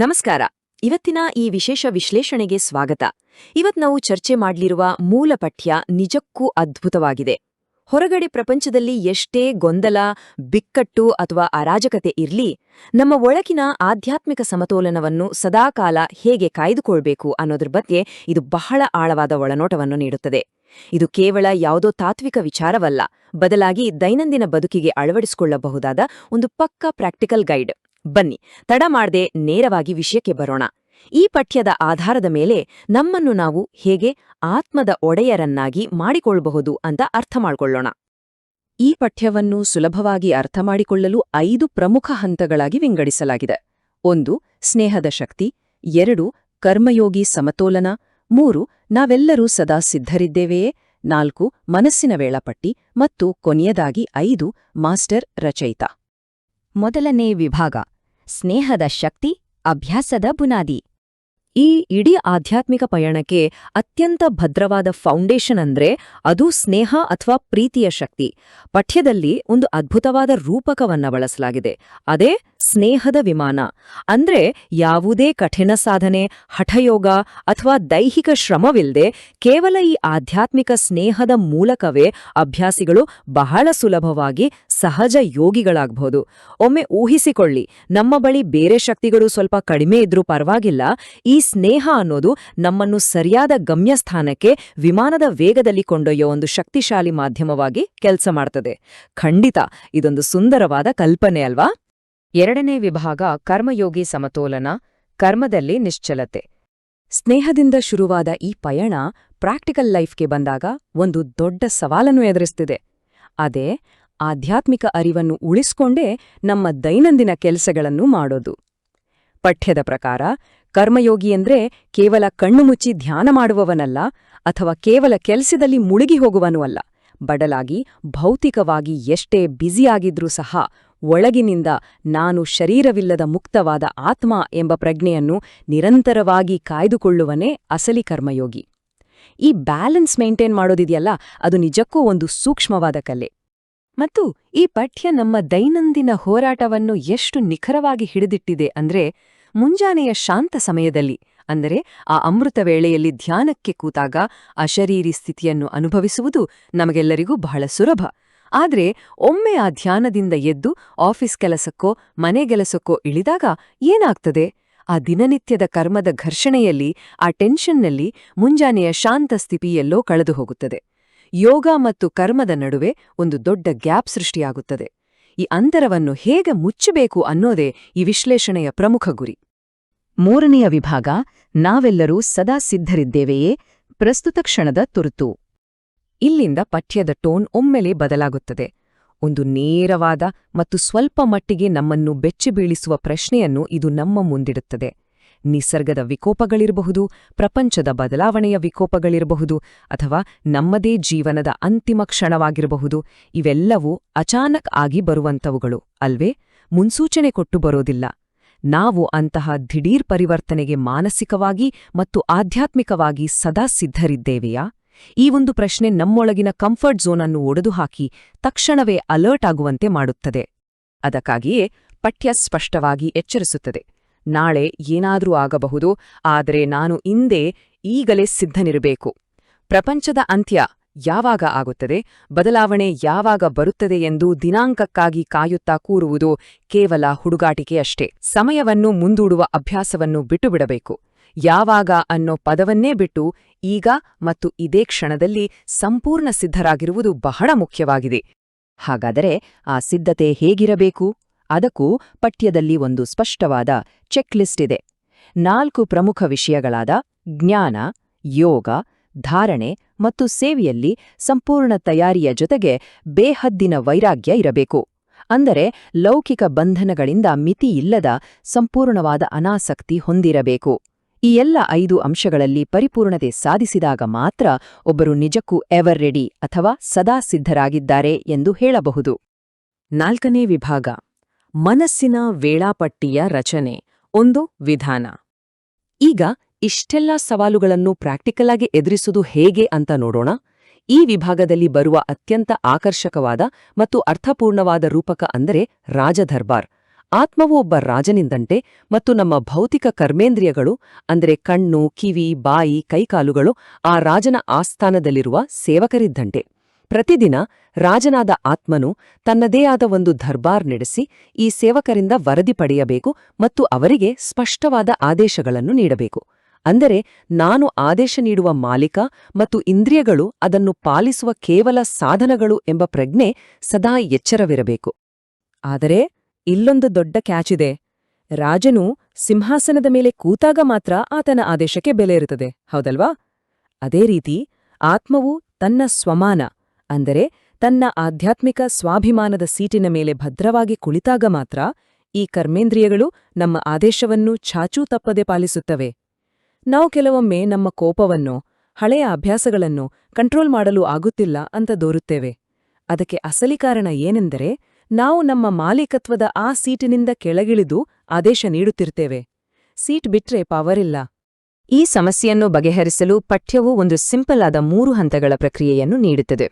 ನಮಸ್ಕಾರ. ಇವತ್ತಿನ ಈ ವಿಶೇಷ ವಿಶ್ಲೇಷಣೆಗೆ ಸ್ವಾಗತ. ನಾವು ಚರ್ಚೆ ಮಾಡ್ಲಿರುವ ಮೂಲ ಪಠ್ಯ ನಿಜಕ್ಕೂ ಅದ್ಭುತವಾಗಿದೆ. ಹೊರಗಡೆ ಪ್ರಪಂಚದಲ್ಲಿ ಎಷ್ಟೇ ಗೊಂದಲ, ಬಿಕ್ಕಟ್ಟು ಅಥವಾ ಅರಾಜಕತೆ ಇರ್ಲಿ, ನಮ್ಮ ಒಳಗಿನ ಆಧ್ಯಾತ್ಮಿಕ ಸಮತೋಲನವನ್ನು ಸದಾಕಾಲ ಹೇಗೆ ಕಾಯ್ದುಕೊಳ್ಬೇಕು ಅನ್ನೋದ್ರ ಬಗ್ಗೆ ಇದು ಬಹಳ ಆಳವಾದ ಒಳನೋಟವನ್ನು ನೀಡುತ್ತದೆ. ಇದು ಕೇವಲ ಯಾವುದೋ ತಾತ್ವಿಕ ವಿಚಾರವಲ್ಲ, ಬದಲಾಗಿ ದೈನಂದಿನ ಬದುಕಿಗೆ ಅಳವಡಿಸಿಕೊಳ್ಳಬಹುದಾದ ಒಂದು ಪಕ್ಕಾ ಪ್ರಾಕ್ಟಿಕಲ್ ಗೈಡ್. ಬನ್ನಿ, ತಡ ಮಾಡದೆ ನೇರವಾಗಿ ವಿಷಯಕ್ಕೆ ಬರೋಣ. ಈ ಪಠ್ಯದ ಆಧಾರದ ಮೇಲೆ ನಮ್ಮನ್ನು ನಾವು ಹೇಗೆ ಆತ್ಮದ ಒಡೆಯರನ್ನಾಗಿ ಮಾಡಿಕೊಳ್ಳಬಹುದು ಅಂತ ಅರ್ಥ ಮಾಡಿಕೊಳ್ಳೋಣ. ಈ ಪಠ್ಯವನ್ನು ಸುಲಭವಾಗಿ ಅರ್ಥಮಾಡಿಕೊಳ್ಳಲು 5 ಪ್ರಮುಖ ಹಂತಗಳಾಗಿ ವಿಂಗಡಿಸಲಾಗಿದೆ. 1. ಸ್ನೇಹದ ಶಕ್ತಿ. 2. ಕರ್ಮಯೋಗಿ ಸಮತೋಲನ. 3. ನಾವೆಲ್ಲರೂ ಸದಾ ಸಿದ್ಧರಿದ್ದೇವೆಯೇ. 4. ಮನಸ್ಸಿನ ವೇಳಾಪಟ್ಟಿ. ಮತ್ತು ಕೊನೆಯದಾಗಿ 5. ಮಾಸ್ಟರ್ ರಚಯಿತ. ಮೊದಲನೇ ವಿಭಾಗ, ಸ್ನೇಹದ ಶಕ್ತಿ, ಅಭ್ಯಾಸದ ಬುನಾದಿ. ಈ ಇಡೀ ಆಧ್ಯಾತ್ಮಿಕ ಪಯಣಕ್ಕೆ ಅತ್ಯಂತ ಭದ್ರವಾದ ಫೌಂಡೇಶನ್ ಅಂದ್ರೆ ಅದು ಸ್ನೇಹ ಅಥವಾ ಪ್ರೀತಿಯ ಶಕ್ತಿ. ಪಠ್ಯದಲ್ಲಿ ಒಂದು ಅದ್ಭುತವಾದ ರೂಪಕವನ್ನ ಬಳಸಲಾಗಿದೆ. ಅದೇ ಸ್ನೇಹದ ವಿಮಾನ. ಅಂದ್ರೆ ಯಾವುದೇ ಕಠಿಣ ಸಾಧನೆ, ಹಠಯೋಗ ಅಥವಾ ದೈಹಿಕ ಶ್ರಮವಿಲ್ಲದೆ ಕೇವಲ ಈ ಆಧ್ಯಾತ್ಮಿಕ ಸ್ನೇಹದ ಮೂಲಕವೇ ಅಭ್ಯಾಸಿಗಳು ಬಹಳ ಸುಲಭವಾಗಿ ಸಹಜ ಯೋಗಿಗಳಾಗಬಹುದು. ಒಮ್ಮೆ ಊಹಿಸಿಕೊಳ್ಳಿ, ನಮ್ಮ ಬಳಿ ಬೇರೆ ಶಕ್ತಿಗಳು ಸ್ವಲ್ಪ ಕಡಿಮೆ ಇದ್ರೂ ಪರವಾಗಿಲ್ಲ, ಈ ಸ್ನೇಹ ಅನ್ನೋದು ನಮ್ಮನ್ನು ಸರಿಯಾದ ಗಮ್ಯಸ್ಥಾನಕ್ಕೆ ವಿಮಾನದ ವೇಗದಲ್ಲಿ ಕೊಂಡೊಯ್ಯೋ ಒಂದು ಶಕ್ತಿಶಾಲಿ ಮಾಧ್ಯಮವಾಗಿ ಕೆಲಸ ಮಾಡ್ತದೆ. ಖಂಡಿತ ಇದೊಂದು ಸುಂದರವಾದ ಕಲ್ಪನೆ ಅಲ್ವಾ? ಎರಡನೇ ವಿಭಾಗ, ಕರ್ಮಯೋಗಿ ಸಮತೋಲನ, ಕರ್ಮದಲ್ಲಿ ನಿಶ್ಚಲತೆ. ಸ್ನೇಹದಿಂದ ಶುರುವಾದ ಈ ಪಯಣ ಪ್ರಾಕ್ಟಿಕಲ್ ಲೈಫ್ಗೆ ಬಂದಾಗ ಒಂದು ದೊಡ್ಡ ಸವಾಲನ್ನು ಎದುರಿಸ್ತಿದೆ. ಅದೇ ಆಧ್ಯಾತ್ಮಿಕ ಅರಿವನ್ನು ಉಳಿಸ್ಕೊಂಡೇ ನಮ್ಮ ದೈನಂದಿನ ಕೆಲಸಗಳನ್ನು ಮಾಡೋದು. ಪಠ್ಯದ ಪ್ರಕಾರ ಕರ್ಮಯೋಗಿ ಅಂದ್ರೆ ಕೇವಲ ಕಣ್ಣು ಮುಚ್ಚಿ ಧ್ಯಾನ ಮಾಡುವವನಲ್ಲ, ಅಥವಾ ಕೇವಲ ಕೆಲಸದಲ್ಲಿ ಮುಳುಗಿ ಹೋಗುವನೂ ಅಲ್ಲ. ಬದಲಾಗಿ ಭೌತಿಕವಾಗಿ ಎಷ್ಟೇ ಬ್ಯುಸಿಯಾಗಿದ್ರೂ ಸಹ ಒಳಗಿನಿಂದ ನಾನು ಶರೀರವಿಲ್ಲದ ಮುಕ್ತವಾದ ಆತ್ಮ ಎಂಬ ಪ್ರಜ್ಞೆಯನ್ನು ನಿರಂತರವಾಗಿ ಕಾಯ್ದುಕೊಳ್ಳುವನೇ ಅಸಲಿ ಕರ್ಮಯೋಗಿ. ಈ ಬ್ಯಾಲೆನ್ಸ್ ಮೇಂಟೈನ್ ಮಾಡೋದಿದೆಯಲ್ಲ, ಅದು ನಿಜಕ್ಕೂ ಒಂದು ಸೂಕ್ಷ್ಮವಾದ ಕಲೆ. ಮತ್ತು ಈ ಪಠ್ಯ ನಮ್ಮ ದೈನಂದಿನ ಹೋರಾಟವನ್ನು ಎಷ್ಟು ನಿಖರವಾಗಿ ಹಿಡಿದಿಟ್ಟಿದೆ ಅಂದ್ರೆ, ಮುಂಜಾನೆಯ ಶಾಂತ ಸಮಯದಲ್ಲಿ, ಅಂದರೆ ಆ ಅಮೃತ ವೇಳೆಯಲ್ಲಿ ಧ್ಯಾನಕ್ಕೆ ಕೂತಾಗ ಅಶರೀರಿ ಸ್ಥಿತಿಯನ್ನು ಅನುಭವಿಸುವುದು ನಮಗೆಲ್ಲರಿಗೂ ಬಹಳ ಸುಲಭ. ಆದ್ರೆ ಒಮ್ಮೆ ಆ ಧ್ಯಾನದಿಂದ ಎದ್ದು ಆಫೀಸ್ ಕೆಲಸಕ್ಕೋ ಮನೆಗೆಲಸಕ್ಕೋ ಇಳಿದಾಗ ಏನಾಗ್ತದೆ? ಆ ದಿನನಿತ್ಯದ ಕರ್ಮದ ಘರ್ಷಣೆಯಲ್ಲಿ, ಆ ಟೆನ್ಷನ್ನಲ್ಲಿ ಮುಂಜಾನೆಯ ಶಾಂತ ಸ್ಥಿತಿಯೆಲ್ಲೋ ಕಳೆದು ಹೋಗುತ್ತದೆ. ಯೋಗ ಮತ್ತು ಕರ್ಮದ ನಡುವೆ ಒಂದು ದೊಡ್ಡ ಗ್ಯಾಪ್ ಸೃಷ್ಟಿಯಾಗುತ್ತದೆ. ಈ ಅಂತರವನ್ನು ಹೇಗೆ ಮುಚ್ಚಬೇಕು ಅನ್ನೋದೇ ಈ ವಿಶ್ಲೇಷಣೆಯ ಪ್ರಮುಖ ಗುರಿ. ಮೂರನೆಯ ವಿಭಾಗ, ನಾವೆಲ್ಲರೂ ಸದಾ ಸಿದ್ಧರಿದ್ದೇವೆಯೇ, ಪ್ರಸ್ತುತ ಕ್ಷಣದ ತುರ್ತು. ಇಲ್ಲಿಂದ ಪಠ್ಯದ ಟೋನ್ ಒಮ್ಮೆಲೆ ಬದಲಾಗುತ್ತದೆ. ಒಂದು ನೇರವಾದ ಮತ್ತು ಸ್ವಲ್ಪ ಮಟ್ಟಿಗೆ ನಮ್ಮನ್ನು ಬೆಚ್ಚಿಬೀಳಿಸುವ ಪ್ರಶ್ನೆಯನ್ನು ಇದು ನಮ್ಮ ಮುಂದಿಡುತ್ತದೆ. ನಿಸರ್ಗದ ವಿಕೋಪಗಳಿರಬಹುದು, ಪ್ರಪಂಚದ ಬದಲಾವಣೆಯ ವಿಕೋಪಗಳಿರಬಹುದು, ಅಥವಾ ನಮ್ಮದೇ ಜೀವನದ ಅಂತಿಮ ಕ್ಷಣವಾಗಿರಬಹುದು. ಇವೆಲ್ಲವೂ ಅಚಾನಕ್ ಆಗಿ ಬರುವಂಥವುಗಳು ಅಲ್ವೇ? ಮುನ್ಸೂಚನೆ ಕೊಟ್ಟು ಬರೋದಿಲ್ಲ. ನಾವು ಅಂತಹ ದಿಢೀರ್ ಪರಿವರ್ತನೆಗೆ ಮಾನಸಿಕವಾಗಿ ಮತ್ತು ಆಧ್ಯಾತ್ಮಿಕವಾಗಿ ಸದಾ ಸಿದ್ಧರಿದ್ದೇವೆಯಾ? ಈ ಒಂದು ಪ್ರಶ್ನೆ ನಮ್ಮೊಳಗಿನ ಕಂಫರ್ಟ್ ಝೋನ್ ಅನ್ನು ಒಡೆದುಹಾಕಿ ತಕ್ಷಣವೇ ಅಲರ್ಟ್ ಆಗುವಂತೆ ಮಾಡುತ್ತದೆ. ಅದಕ್ಕಾಗಿಯೇ ಪಠ್ಯ ಸ್ಪಷ್ಟವಾಗಿ ಎಚ್ಚರಿಸುತ್ತದೆ. ನಾಳೆ ಏನಾದ್ರೂ ಆಗಬಹುದು, ಆದರೆ ನಾನು ಈಗಲೇ ಸಿದ್ಧನಿರಬೇಕು. ಪ್ರಪಂಚದ ಅಂತ್ಯ ಯಾವಾಗ ಆಗುತ್ತದೆ, ಬದಲಾವಣೆ ಯಾವಾಗ ಬರುತ್ತದೆ ಎಂದು ದಿನಾಂಕಕ್ಕಾಗಿ ಕಾಯುತ್ತಾ ಕೂರುವುದು ಕೇವಲ ಹುಡುಗಾಟಿಕೆಯಷ್ಟೇ. ಸಮಯವನ್ನು ಮುಂದೂಡುವ ಅಭ್ಯಾಸವನ್ನು ಬಿಟ್ಟುಬಿಡಬೇಕು. ಯಾವಾಗ ಅನ್ನೋ ಪದವನ್ನೇ ಬಿಟ್ಟು ಈಗ ಮತ್ತು ಇದೇ ಕ್ಷಣದಲ್ಲಿ ಸಂಪೂರ್ಣ ಸಿದ್ಧರಾಗಿರುವುದು ಬಹಳ ಮುಖ್ಯವಾಗಿದೆ. ಹಾಗಾದರೆ ಆ ಸಿದ್ಧತೆ ಹೇಗಿರಬೇಕು? ಅದಕ್ಕೂ ಪಠ್ಯದಲ್ಲಿ ಒಂದು ಸ್ಪಷ್ಟವಾದ ಚೆಕ್ ಲಿಸ್ಟ್ ಇದೆ. 4 ಪ್ರಮುಖ ವಿಷಯಗಳಾದ ಜ್ಞಾನ, ಯೋಗ, ಧಾರಣೆ ಮತ್ತು ಸೇವೆಯಲ್ಲಿ ಸಂಪೂರ್ಣ ತಯಾರಿಯ ಜೊತೆಗೆ ಬೇಹದ್ದಿನ ವೈರಾಗ್ಯ ಇರಬೇಕು. ಅಂದರೆ ಲೌಕಿಕ ಬಂಧನಗಳಿಂದ ಮಿತಿಯಿಲ್ಲದ ಸಂಪೂರ್ಣವಾದ ಅನಾಸಕ್ತಿ ಹೊಂದಿರಬೇಕು. ಈ ಎಲ್ಲ 5 ಅಂಶಗಳಲ್ಲಿ ಪರಿಪೂರ್ಣತೆ ಸಾಧಿಸಿದಾಗ ಮಾತ್ರ ಒಬ್ಬರು ನಿಜಕ್ಕೂ ಎವರ್ ರೆಡಿ ಅಥವಾ ಸದಾ ಸಿದ್ಧರಾಗಿದ್ದಾರೆ ಎಂದು ಹೇಳಬಹುದು. 4ನೇ ವಿಭಾಗ, ಮನಸ್ಸಿನ ವೇಳಾಪಟ್ಟಿಯ ರಚನೆ, ಒಂದು ವಿಧಾನ. ಈಗ ಇಷ್ಟೆಲ್ಲ ಸವಾಲುಗಳನ್ನು ಪ್ರಾಕ್ಟಿಕಲ್ ಆಗಿ ಎದುರಿಸುವುದು ಹೇಗೆ ಅಂತ ನೋಡೋಣ. ಈ ವಿಭಾಗದಲ್ಲಿ ಬರುವ ಅತ್ಯಂತ ಆಕರ್ಷಕವಾದ ಮತ್ತು ಅರ್ಥಪೂರ್ಣವಾದ ರೂಪಕ ಅಂದರೆ ರಾಜದರ್ಬಾರ್, ಆತ್ಮವು ಒಬ್ಬ ರಾಜನಿಂದಂತೆ ಮತ್ತು ನಮ್ಮ ಭೌತಿಕ ಕರ್ಮೇಂದ್ರಿಯಗಳು ಅಂದರೆ ಕಣ್ಣು ಕಿವಿ ಬಾಯಿ ಕೈಕಾಲುಗಳು ಆ ರಾಜನ ಆಸ್ಥಾನದಲ್ಲಿರುವ ಸೇವಕರಿದ್ದಂತೆ. ಪ್ರತಿದಿನ ರಾಜನಾದ ಆತ್ಮನು ತನ್ನದೇ ಆದ ಒಂದು ದರ್ಬಾರ್ ನಡೆಸಿ ಈ ಸೇವಕರಿಂದ ವರದಿ ಪಡೆಯಬೇಕು ಮತ್ತು ಅವರಿಗೆ ಸ್ಪಷ್ಟವಾದ ಆದೇಶಗಳನ್ನು ನೀಡಬೇಕು. ಅಂದರೆ ನಾನು ಆದೇಶ ನೀಡುವ ಮಾಲೀಕ ಮತ್ತು ಇಂದ್ರಿಯಗಳು ಅದನ್ನು ಪಾಲಿಸುವ ಕೇವಲ ಸಾಧನಗಳು ಎಂಬ ಪ್ರಜ್ಞೆ ಸದಾ ಎಚ್ಚರವಿರಬೇಕು. ಆದರೆ ಇಲ್ಲೊಂದು ದೊಡ್ಡ ಕ್ಯಾಚಿದೆ. ರಾಜನು ಸಿಂಹಾಸನದ ಮೇಲೆ ಕೂತಾಗ ಮಾತ್ರ ಆತನ ಆದೇಶಕ್ಕೆ ಬೆಲೆ ಇರುತ್ತದೆ, ಹೌದಲ್ವಾ? ಅದೇ ರೀತಿ ಆತ್ಮವು ತನ್ನ ಸ್ವಮಾನ ಅಂದರೆ ತನ್ನ ಆಧ್ಯಾತ್ಮಿಕ ಸ್ವಾಭಿಮಾನದ ಸೀಟಿನ ಮೇಲೆ ಭದ್ರವಾಗಿ ಕುಳಿತಾಗ ಮಾತ್ರ ಈ ಕರ್ಮೇಂದ್ರಿಯಗಳು ನಮ್ಮ ಆದೇಶವನ್ನು ಚಾಚೂ ತಪ್ಪದೆ ಪಾಲಿಸುತ್ತವೆ. ನಾವು ಕೆಲವೊಮ್ಮೆ ನಮ್ಮ ಕೋಪವನ್ನು ಹಳೆಯ ಅಭ್ಯಾಸಗಳನ್ನು ಕಂಟ್ರೋಲ್ ಮಾಡಲು ಆಗುತ್ತಿಲ್ಲ ಅಂತ ದೋರುತ್ತೇವೆ. ಅದಕ್ಕೆ ಅಸಲಿ ಕಾರಣ ಏನೆಂದರೆ ನಾವು ನಮ್ಮ ಮಾಲೀಕತ್ವದ ಆ ಸೀಟಿನಿಂದ ಕೆಳಗಿಳಿದು ಆದೇಶ ನೀಡುತ್ತಿರ್ತೇವೆ. ಸೀಟ್ ಬಿಟ್ರೆ ಪವರಿಲ್ಲ. ಈ ಸಮಸ್ಯೆಯನ್ನು ಬಗೆಹರಿಸಲು ಪಠ್ಯವು ಒಂದು ಸಿಂಪಲ್ ಆದ 3 ಹಂತಗಳ ಪ್ರಕ್ರಿಯೆಯನ್ನು ನೀಡುತ್ತದೆ.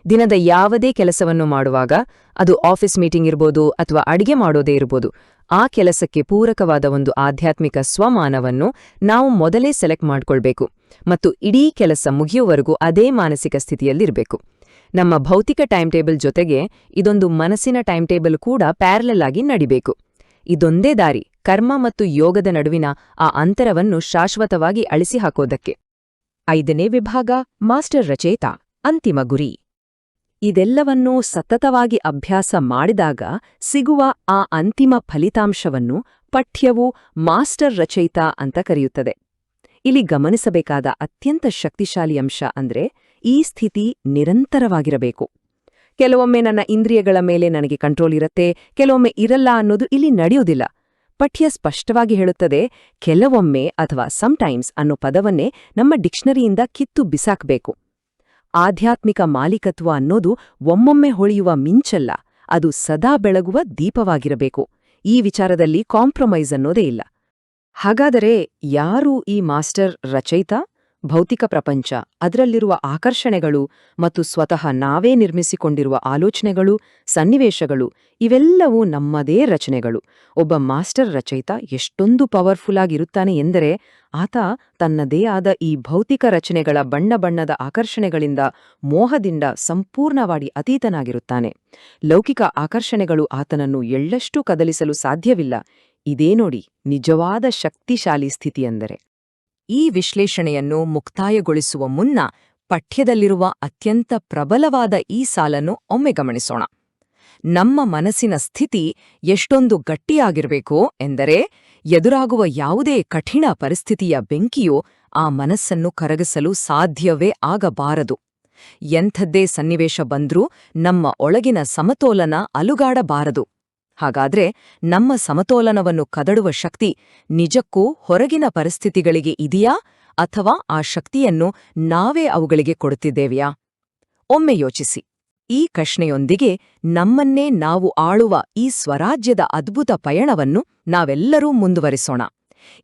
ದಿನದ ಯಾವುದೇ ಕೆಲಸವನ್ನು ಮಾಡುವಾಗ, ಅದು ಆಫೀಸ್ ಮೀಟಿಂಗ್ ಇರ್ಬೋದು ಅಥವಾ ಅಡಿಗೆ ಮಾಡೋದೇ ಇರ್ಬೋದು, ಆ ಕೆಲಸಕ್ಕೆ ಪೂರಕವಾದ ಒಂದು ಆಧ್ಯಾತ್ಮಿಕ ಸ್ವಮಾನವನ್ನು ನಾವು ಮೊದಲೇ ಸೆಲೆಕ್ಟ್ ಮಾಡ್ಕೊಳ್ಬೇಕು ಮತ್ತು ಇಡೀ ಕೆಲಸ ಮುಗಿಯುವವರೆಗೂ ಅದೇ ಮಾನಸಿಕ ಸ್ಥಿತಿಯಲ್ಲಿರಬೇಕು. ನಮ್ಮ ಭೌತಿಕ ಟೈಮ್ ಟೇಬಲ್ ಜೊತೆಗೆ ಇದೊಂದು ಮನಸ್ಸಿನ ಟೈಮ್ ಟೇಬಲ್ ಕೂಡ ಪ್ಯಾರಲಲ್ ಆಗಿ ನಡಿಬೇಕು. ಇದೊಂದೇ ದಾರಿ ಕರ್ಮ ಮತ್ತು ಯೋಗದ ನಡುವಿನ ಆ ಅಂತರವನ್ನು ಶಾಶ್ವತವಾಗಿ ಅಳಿಸಿ ಹಾಕೋದಕ್ಕೆ. 5ನೇ ವಿಭಾಗ ಮಾಸ್ಟರ್ ರಚಯಿತ ಅಂತಿಮ ಗುರಿ. ಇದೆಲ್ಲವನ್ನೂ ಸತತವಾಗಿ ಅಭ್ಯಾಸ ಮಾಡಿದಾಗ ಸಿಗುವ ಆ ಅಂತಿಮ ಫಲಿತಾಂಶವನ್ನು ಪಠ್ಯವು ಮಾಸ್ಟರ್ ರಚಯಿತ ಅಂತ ಕರೆಯುತ್ತದೆ. ಇಲ್ಲಿ ಗಮನಿಸಬೇಕಾದ ಅತ್ಯಂತ ಶಕ್ತಿಶಾಲಿ ಅಂಶ ಅಂದ್ರೆ ಈ ಸ್ಥಿತಿ ನಿರಂತರವಾಗಿರಬೇಕು. ಕೆಲವೊಮ್ಮೆ ನನ್ನ ಇಂದ್ರಿಯಗಳ ಮೇಲೆ ನನಗೆ ಕಂಟ್ರೋಲ್ ಇರುತ್ತೆ, ಕೆಲವೊಮ್ಮೆ ಇರಲ್ಲ ಅನ್ನೋದು ಇಲ್ಲಿ ನಡೆಯುವುದಿಲ್ಲ. ಪಠ್ಯ ಸ್ಪಷ್ಟವಾಗಿ ಹೇಳುತ್ತದೆ, ಕೆಲವೊಮ್ಮೆ ಅಥವಾ ಸಮ್ಟೈಮ್ಸ್ ಅನ್ನೋ ಪದವನ್ನೇ ನಮ್ಮ ಡಿಕ್ಷನರಿಯಿಂದ ಕಿತ್ತು ಬಿಸಾಕ್ಬೇಕು. ಆಧ್ಯಾತ್ಮಿಕ ಮಾಲೀಕತ್ವ ಅನ್ನೋದು ಒಮ್ಮೊಮ್ಮೆ ಹೊಳೆಯುವ ಮಿಂಚಲ್ಲ, ಅದು ಸದಾ ಬೆಳಗುವ ದೀಪವಾಗಿರಬೇಕು. ಈ ವಿಚಾರದಲ್ಲಿ ಕಾಂಪ್ರಮೈಸ್ ಅನ್ನೋದೇ ಇಲ್ಲ. ಹಾಗಾದರೆ ಯಾರು ಈ ಮಾಸ್ಟರ್ ರಚಯಿತ? ಭೌತಿಕ ಪ್ರಪಂಚ, ಅದರಲ್ಲಿರುವ ಆಕರ್ಷಣೆಗಳು ಮತ್ತು ಸ್ವತಃ ನಾವೇ ನಿರ್ಮಿಸಿಕೊಂಡಿರುವ ಆಲೋಚನೆಗಳು, ಸನ್ನಿವೇಶಗಳು ಇವೆಲ್ಲವೂ ನಮ್ಮದೇ ರಚನೆಗಳು. ಒಬ್ಬ ಮಾಸ್ಟರ್ ರಚಯಿತ ಎಷ್ಟೊಂದು ಪವರ್ಫುಲ್ ಆಗಿರುತ್ತಾನೆ ಎಂದರೆ ಆತ ತನ್ನದೇ ಆದ ಈ ಭೌತಿಕ ರಚನೆಗಳ ಬಣ್ಣ ಬಣ್ಣದ ಆಕರ್ಷಣೆಗಳಿಂದ, ಮೋಹದಿಂದ ಸಂಪೂರ್ಣವಾಗಿ ಅತೀತನಾಗಿರುತ್ತಾನೆ. ಲೌಕಿಕ ಆಕರ್ಷಣೆಗಳು ಆತನನ್ನು ಎಳ್ಳಷ್ಟೂ ಕದಲಿಸಲು ಸಾಧ್ಯವಿಲ್ಲ. ಇದೇ ನೋಡಿ ನಿಜವಾದ ಶಕ್ತಿಶಾಲಿ ಸ್ಥಿತಿಯೆಂದರೆ. ಈ ವಿಶ್ಲೇಷಣೆಯನ್ನು ಮುಕ್ತಾಯಗೊಳಿಸುವ ಮುನ್ನ ಪಠ್ಯದಲ್ಲಿರುವ ಅತ್ಯಂತ ಪ್ರಬಲವಾದ ಈ ಸಾಲನ್ನು ಒಮ್ಮೆ ಗಮನಿಸೋಣ. ನಮ್ಮ ಮನಸ್ಸಿನ ಸ್ಥಿತಿ ಎಷ್ಟೊಂದು ಗಟ್ಟಿಯಾಗಿರಬೇಕು ಎಂದರೆ ಎದುರಾಗುವ ಯಾವುದೇ ಕಠಿಣ ಪರಿಸ್ಥಿತಿಯ ಬೆಂಕಿಯು ಆ ಮನಸ್ಸನ್ನು ಕರಗಿಸಲು ಸಾಧ್ಯವೇ ಆಗಬಾರದು. ಎಂಥದ್ದೇ ಸನ್ನಿವೇಶ ಬಂದ್ರೂ ನಮ್ಮ ಒಳಗಿನ ಸಮತೋಲನ ಅಲುಗಾಡಬಾರದು. ಹಾಗಾದ್ರೆ ನಮ್ಮ ಸಮತೋಲನವನ್ನು ಕದಡುವ ಶಕ್ತಿ ನಿಜಕ್ಕೂ ಹೊರಗಿನ ಪರಿಸ್ಥಿತಿಗಳಿಗೆ ಇದೆಯಾ ಅಥವಾ ಆ ಶಕ್ತಿಯನ್ನು ನಾವೇ ಅವುಗಳಿಗೆ ಕೊಡುತ್ತಿದ್ದೇವೆಯಾ? ಒಮ್ಮೆ ಯೋಚಿಸಿ. ಈ ಪ್ರಶ್ನೆಯೊಂದಿಗೆ ನಮ್ಮನ್ನೇ ನಾವು ಆಳುವ ಈ ಸ್ವರಾಜ್ಯದ ಅದ್ಭುತ ಪಯಣವನ್ನು ನಾವೆಲ್ಲರೂ ಮುಂದುವರಿಸೋಣ.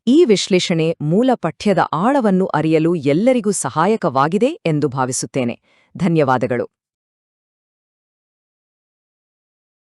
ಈ ವಿಶ್ಲೇಷಣೆ ಮೂಲ ಪಠ್ಯದ ಆಳವನ್ನು ಅರಿಯಲು ಎಲ್ಲರಿಗೂ ಸಹಾಯಕವಾಗಿದೆ ಎಂದು ಭಾವಿಸುತ್ತೇನೆ. ಧನ್ಯವಾದಗಳು.